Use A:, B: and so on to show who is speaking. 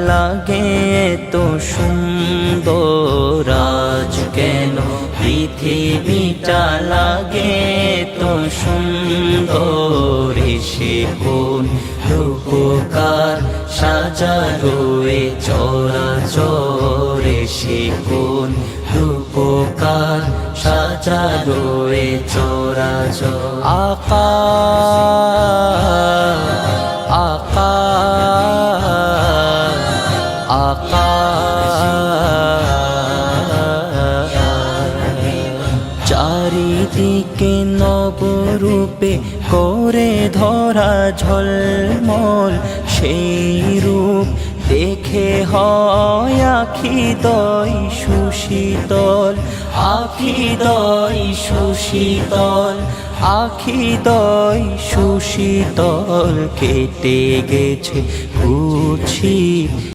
A: লাগে তো সুন্দর আজ কেন পৃথিবীটা লাগে তো সুন্দর সে কোন রূপকার সাজালো এ চরাচর সে কোন রূপকার সাজালো এ চরাচর আকা আকা আকা চারিদিকে নবরূপে করে ধরা ঝলমল সেই রূপ দেখে হয় আখিদয় সুশীতল আখিদয় সুশীতল আখিদয় সুশীতল কেটে গেছে কুৎসিত